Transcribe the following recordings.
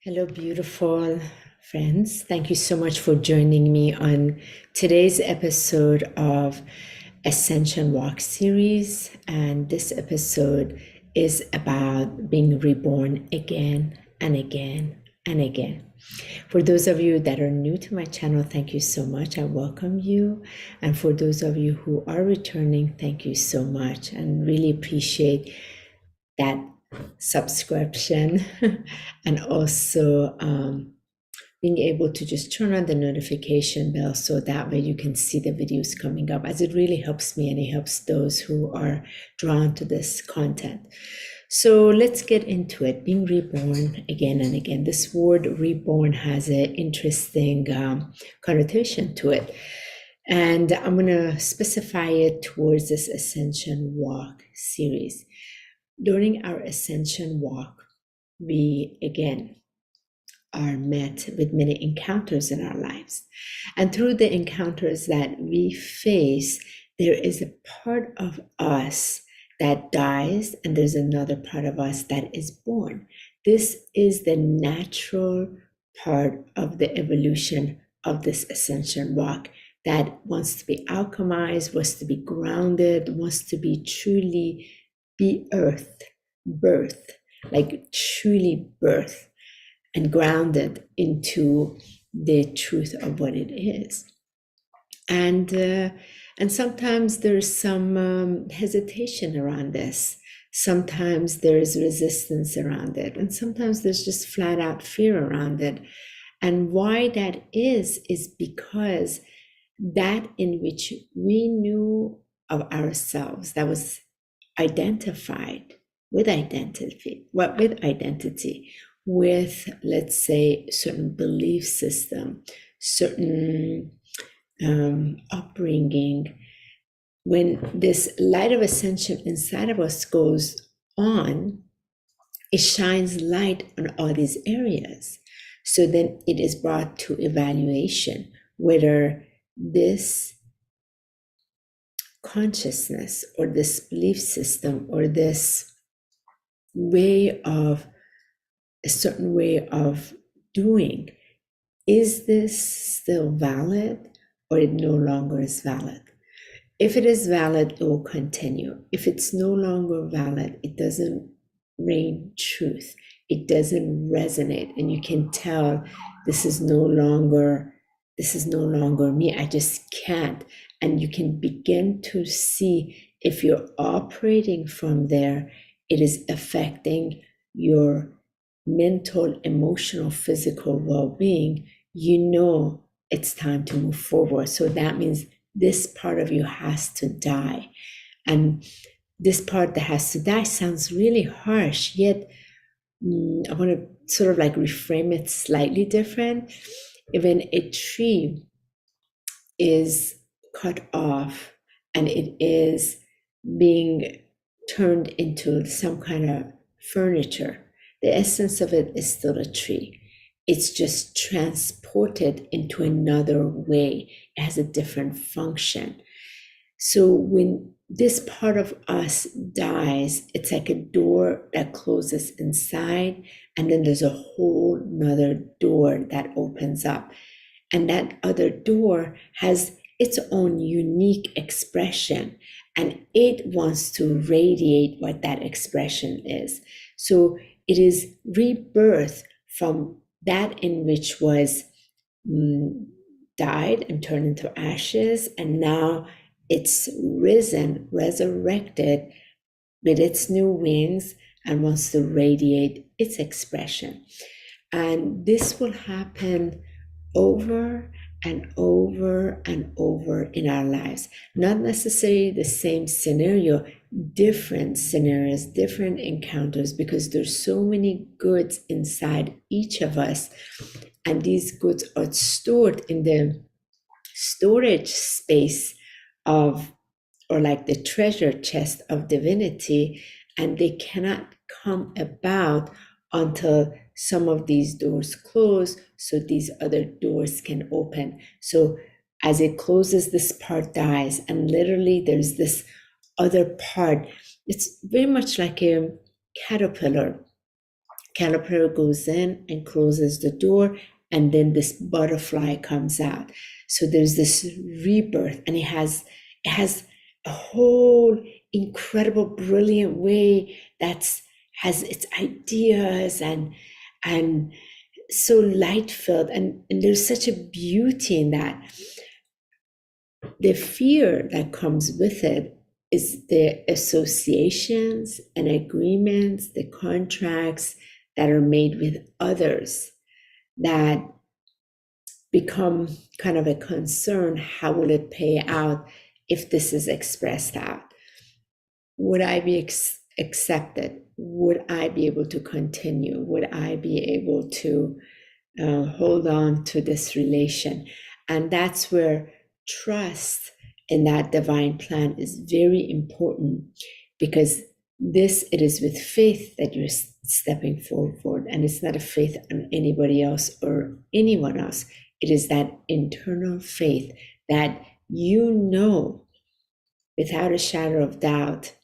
Hello, beautiful friends. Thank you so much for joining me on today's episode of Ascension Walk series. And this episode is about being reborn again and again and again. For those of you that are new to my channel, thank you so much. I welcome you. And for those of you who are returning, thank you so much and really appreciate that subscription and also being able to just turn on the notification bell so that way you can see the videos coming up, as it really helps me and it helps those who are drawn to this content. So let's get into it. Being reborn again and again. This word reborn has an interesting connotation to it. And I'm going to specify it towards this Ascension Walk series. During our Ascension Walk, we again are met with many encounters in our lives. And through the encounters that we face, there is a part of us that dies, and there's another part of us that is born. This is the natural part of the evolution of this Ascension Walk that wants to be alchemized, wants to be grounded, wants to be truly be birth, like truly birth and grounded into the truth of what it is. And sometimes there's some hesitation around this. Sometimes there is resistance around it. And sometimes there's just flat out fear around it. And why that is because that in which we knew of ourselves, that was identified with identity, with, let's say, certain belief system, certain upbringing. When this light of ascension inside of us goes on, it shines light on all these areas. So then it is brought to evaluation whether this consciousness or this belief system or this way of a certain way of doing, is this still valid or it no longer is valid? If it is valid, it will continue. If it's no longer valid, it doesn't reign truth. It doesn't resonate, and you can tell this is no longer me. I just can't. And you can begin to see if you're operating from there, it is affecting your mental, emotional, physical well-being. You know it's time to move forward. So that means this part of you has to die. And this part that has to die sounds really harsh, yet I want to sort of like reframe it slightly different. Even a tree is cut off and it is being turned into some kind of furniture, the essence of it is still a tree. It's just transported into another way. It has a different function. So when this part of us dies, it's like a door that closes inside, and then there's a whole nother door that opens up. And that other door has its own unique expression, and it wants to radiate what that expression is. So it is rebirth from that in which was died and turned into ashes, and now it's risen, resurrected with its new wings and wants to radiate its expression. And this will happen over and over and over in our lives. Not necessarily the same scenario, different scenarios, different encounters, because there's so many goods inside each of us. And these goods are stored in the storage space of, or like the treasure chest of divinity, and they cannot come about until some of these doors close so these other doors can open. So as it closes, this part dies, and literally there's this other part. It's very much like a caterpillar Caterpillar goes in and closes the door, and then this butterfly comes out. So there's this rebirth, and it has a whole incredible, brilliant way has its ideas and so light filled, and there's such a beauty in that. The fear that comes with it is the associations and agreements, the contracts that are made with others that become kind of a concern. How will it pay out if this is expressed out? Would I be accepted? Would I be able to continue? Would I be able to hold on to this relation? And that's where trust in that divine plan is very important, because it is with faith that you're stepping forward, and it's not a faith on anybody else or anyone else. It is that internal faith that you know without a shadow of doubt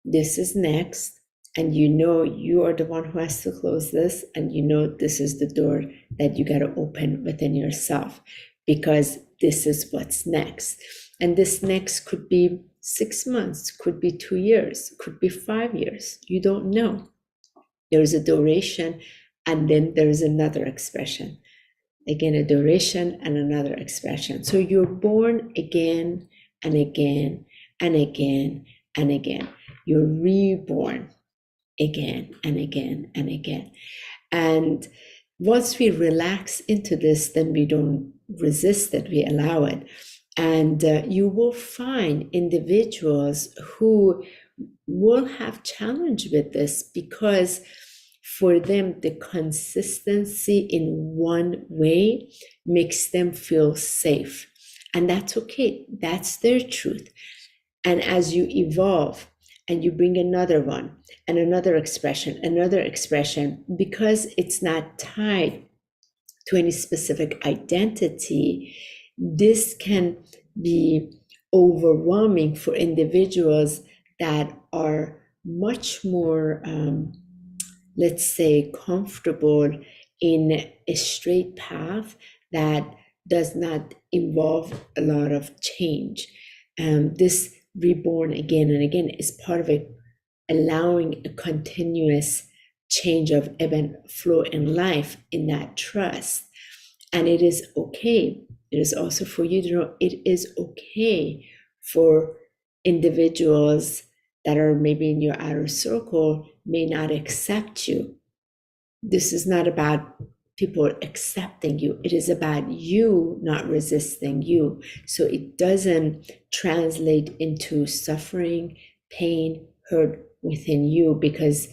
this is next, and you know you are the one who has to close this, and you know this is the door that you got to open within yourself, because this is what's next. And this next could be 6 months, could be 2 years, could be 5 years. You don't know. There's a duration, and then there's another expression. Again, a duration and another expression. So you're born again and again and again and again. You're reborn again and again and again. And once we relax into this, then we don't resist it, we allow it. And you will find individuals who will have challenge with this, because for them, the consistency in one way makes them feel safe. And that's okay. That's their truth. And as you evolve and you bring another one and another expression, because it's not tied to any specific identity, this can be overwhelming for individuals that are much more, let's say, comfortable in a straight path that does not involve a lot of change. This reborn again and again is part of it, allowing a continuous change of ebb and flow in life in that trust. And it is okay. It is also for you to know it is okay for individuals that are maybe in your outer circle may not accept you. This is not about people accepting you. It is about you not resisting you. So it doesn't translate into suffering, pain, hurt within you, because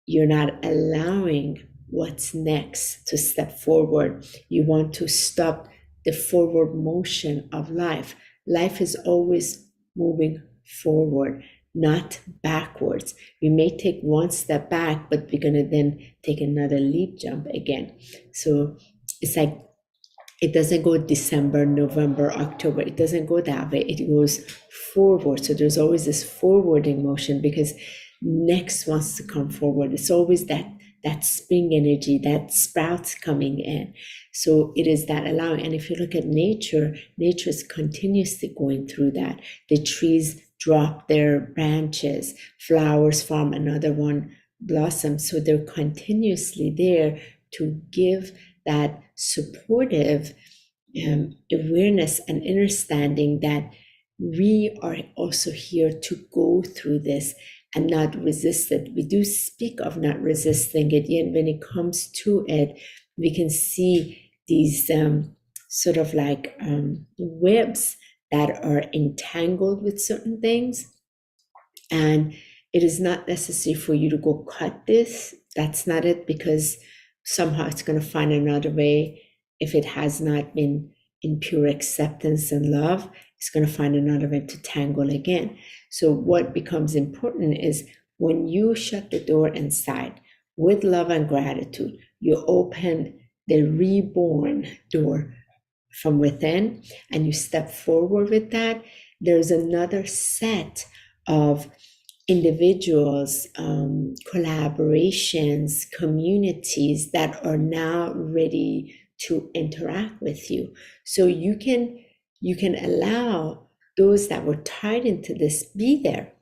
you're not allowing what's next to step forward. You want to stop the forward motion of life. Life is always moving forward, not backwards. We may take one step back, but we're going to then take another leap jump again. So it's like, it doesn't go December, November, October. It doesn't go that way. It goes forward. So there's always this forwarding motion, because next wants to come forward. It's always that spring energy, that sprouts coming in. So it is that allowing. And if you look at nature, nature is continuously going through that. The trees drop their branches, flowers form, another one blossoms. So they're continuously there to give that supportive awareness and understanding that we are also here to go through this and not resist it. We do speak of not resisting it, yet when it comes to it, we can see these sort of like webs that are entangled with certain things. And it is not necessary for you to go cut this. That's not it, because somehow it's going to find another way. If it has not been in pure acceptance and love, it's going to find another way to tangle again. So what becomes important is when you shut the door inside with love and gratitude, you open the reborn door from within and you step forward with that. There's another set of individuals, collaborations, communities that are now ready to interact with you. So you can allow those that were tied into this be there,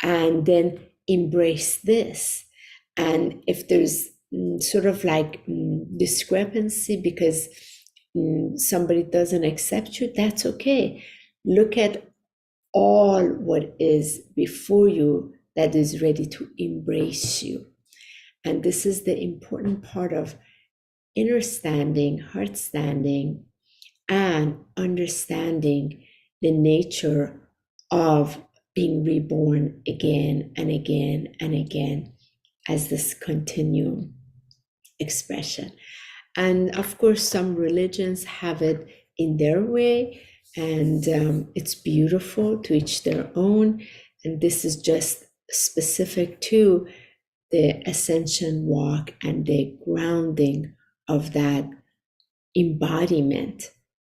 and then embrace this. And if there's sort of like discrepancy because somebody doesn't accept you, that's okay. Look at all what is before you that is ready to embrace you. And this is the important part of inner standing, heart standing, and understanding the nature of being reborn again and again and again as this continuum expression. And of course, some religions have it in their way, and it's beautiful, to each their own. And this is just specific to the ascension walk and the grounding of that embodiment.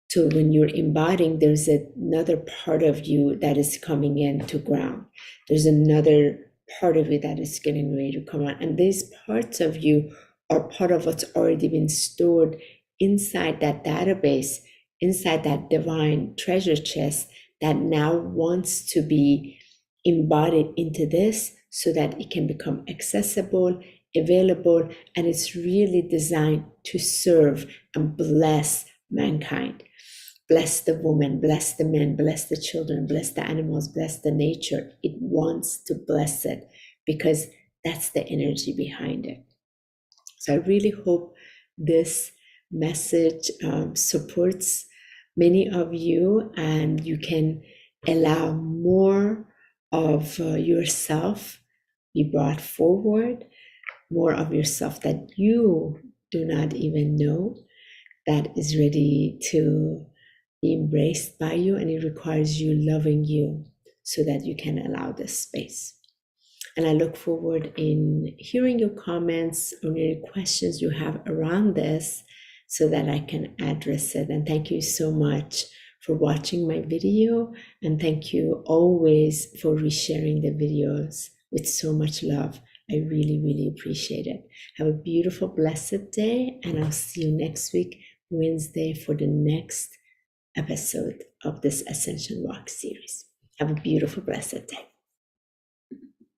So when you're embodying, there's another part of you that is coming in to ground. There's another part of you that is getting ready to come out. And these parts of you are part of what's already been stored inside that database, inside that divine treasure chest that now wants to be embodied into this so that it can become accessible, available, and it's really designed to serve and bless mankind. Bless the woman, bless the men, bless the children, bless the animals, bless the nature. It wants to bless it because that's the energy behind it. So I really hope this message supports many of you, and you can allow more of yourself be brought forward, more of yourself that you do not even know, that is ready to be embraced by you, and it requires you loving you so that you can allow this space. And I look forward in hearing your comments or any questions you have around this so that I can address it. And thank you so much for watching my video, and thank you always for resharing the videos with so much love. I really, really appreciate it. Have a beautiful, blessed day, and I'll see you next week, Wednesday, for the next episode of this Ascension Walk series. Have a beautiful, blessed day.